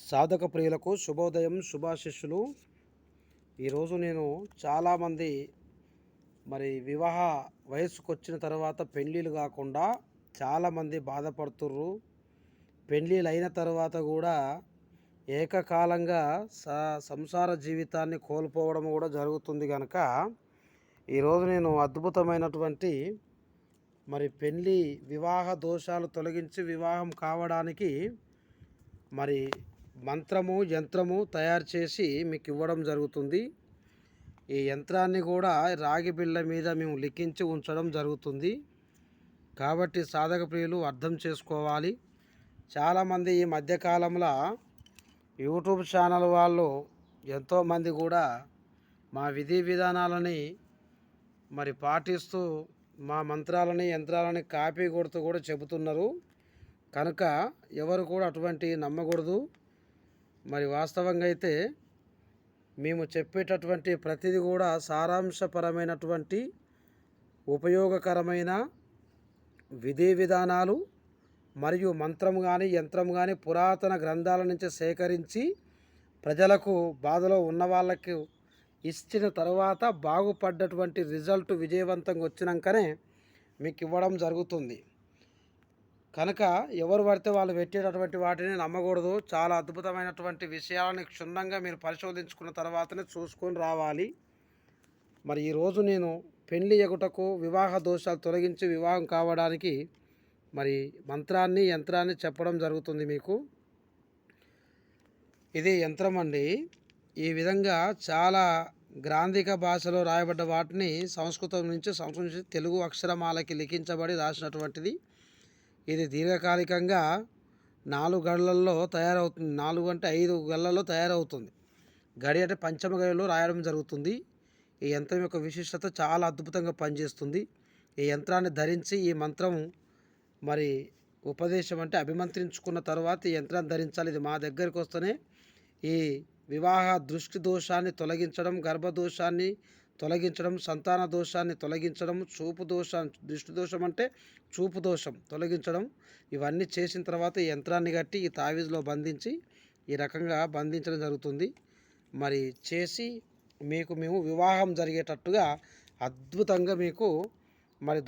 సాధక ప్రియులకు శుభోదయం, శుభాశిష్యులు. ఈరోజు నేను చాలామంది వివాహ వయసుకు వచ్చిన తర్వాత పెళ్ళిళ్ళు కాకుండా చాలామంది బాధపడుతుర్రు. పెళ్ళిళ్ళు అయిన తర్వాత కూడా ఏకకాలంగా సంసార జీవితాన్ని కోల్పోవడం కూడా జరుగుతుంది కనుక ఈరోజు నేను అద్భుతమైనటువంటి పెళ్ళి వివాహ దోషాలు తొలగించి వివాహం కావడానికి మంత్రము యంత్రము తయారు చేసి మీకు ఇవ్వడం జరుగుతుంది. ఈ యంత్రాన్ని కూడా రాగి బిళ్ళ మీద మేము లిఖించి ఉంచడం జరుగుతుంది. కాబట్టి సాధక ప్రియులు అర్థం చేసుకోవాలి. చాలామంది ఈ మధ్యకాలంలో యూట్యూబ్ ఛానల్ వాళ్ళు ఎంతోమంది కూడా మా విధి విధానాలని పాటిస్తూ మా మంత్రాలని యంత్రాలని కాపీ కొడుతూ కూడా చెబుతున్నారు. కనుక ఎవరు కూడా అటువంటి నమ్మకూడదు. వాస్తవంగా అయితే మేము చెప్పేటటువంటి ప్రతిదీ కూడా సారాంశపరమైనటువంటి ఉపయోగకరమైన విధి విధానాలు మరియు మంత్రం కానీ యంత్రం కానీ పురాతన గ్రంథాల నుంచి సేకరించి ప్రజలకు బాధలో ఉన్న వాళ్ళకి ఇచ్చిన తర్వాత బాగుపడ్డటువంటి రిజల్ట్ విజయవంతంగా వచ్చినాకనే మీకు ఇవ్వడం జరుగుతుంది. కనుక ఎవరు పడితే వాళ్ళు పెట్టేటటువంటి వాటిని నమ్మకూడదు. చాలా అద్భుతమైనటువంటి విషయాలను క్షుణ్ణంగా మీరు పరిశోధించుకున్న తర్వాతనే చూసుకొని రావాలి. ఈరోజు నేను పెళ్లి ఎగుటకు వివాహ దోషాలు తొలగించి వివాహం కావడానికి మంత్రాన్ని యంత్రాన్ని చెప్పడం జరుగుతుంది మీకు. ఇది యంత్రం అండి. ఈ విధంగా చాలా గ్రాంధిక భాషలో రాయబడ్డ వాటిని సంస్కృతం నుంచి తెలుగు అక్షరమాలకి లిఖించబడి రాసినటువంటిది. ఇది దీర్ఘకాలికంగా 4 గళ్ళల్లో తయారవుతుంది. 4 అంటే 5 గళ్ళల్లో తయారవుతుంది. గడి అంటే పంచమ గడిలో రాయడం జరుగుతుంది. ఈ యంత్రం యొక్క విశిష్టత చాలా అద్భుతంగా పనిచేస్తుంది. ఈ యంత్రాన్ని ధరించి ఈ మంత్రం ఉపదేశం అంటే అభిమంత్రించుకున్న తర్వాత ఈ యంత్రాన్ని ధరించాలి. ఇది మా దగ్గరికి వస్తేనే ఈ వివాహ దృష్టి దోషాన్ని తొలగించడం, గర్భదోషాన్ని తొలగించడం, సంతాన దోషాన్ని తొలగించడం, చూపు దోషం, దృష్టి దోషం అంటే చూపు దోషం తొలగించడం, ఇవన్నీ చేసిన తర్వాత ఈ యంత్రాన్ని కట్టి ఈ తావీజులో బంధించి ఈ రకంగా బంధించడం జరుగుతుంది. చేసి మేము వివాహం జరిగేటట్టుగా అద్భుతంగా మీకు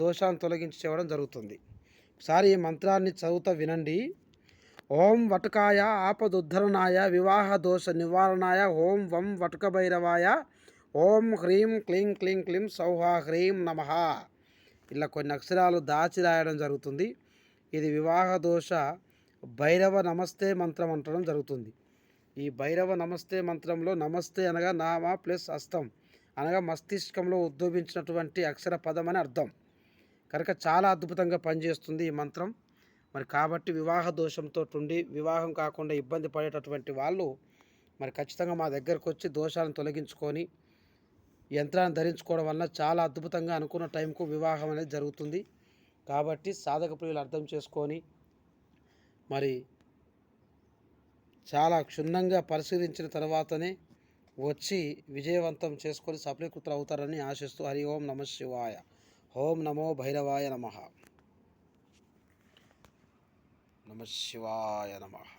దోషాన్ని తొలగించి చేయడం జరుగుతుంది. ఒకసారి ఈ మంత్రాన్ని చదువుతా వినండి. ఓం వటకాయ ఆపదుద్ధరణాయ వివాహ దోష నివారణాయ ఓం వం వటక భైరవాయ ఓం హ్రీం క్లీం క్లీం క్లీం సౌహ హ్రీం నమః. ఇలా కొన్ని అక్షరాలు దాచి రాయడం జరుగుతుంది. ఇది వివాహ దోష భైరవ నమస్తే మంత్రం అంటడం జరుగుతుంది. ఈ భైరవ నమస్తే మంత్రంలో నమస్తే అనగా నామ ప్లస్ హస్తం అనగా మస్తిష్కంలో ఉద్భవించినటువంటి అక్షర పదం అని అర్థం. కనుక చాలా అద్భుతంగా పనిచేస్తుంది ఈ మంత్రం. కాబట్టి వివాహ దోషంతో ఉండి వివాహం కాకుండా ఇబ్బంది పడేటటువంటి వాళ్ళు ఖచ్చితంగా మా దగ్గరకు వచ్చి దోషాలను తొలగించుకొని యంత్రాన్ని ధరించుకోవడం వల్ల చాలా అద్భుతంగా అనుకున్న టైంకు వివాహం అనేది జరుగుతుంది. కాబట్టి సాధక ప్రియులు అర్థం చేసుకొని చాలా క్షుణ్ణంగా పరిశీలించిన తర్వాతనే వచ్చి విజయవంతం చేసుకొని సఫలీకృతులు అవుతారని ఆశిస్తూ హరి ఓం నమః శివాయ. ఓం నమో భైరవాయ నమః. నమః శివాయ నమః.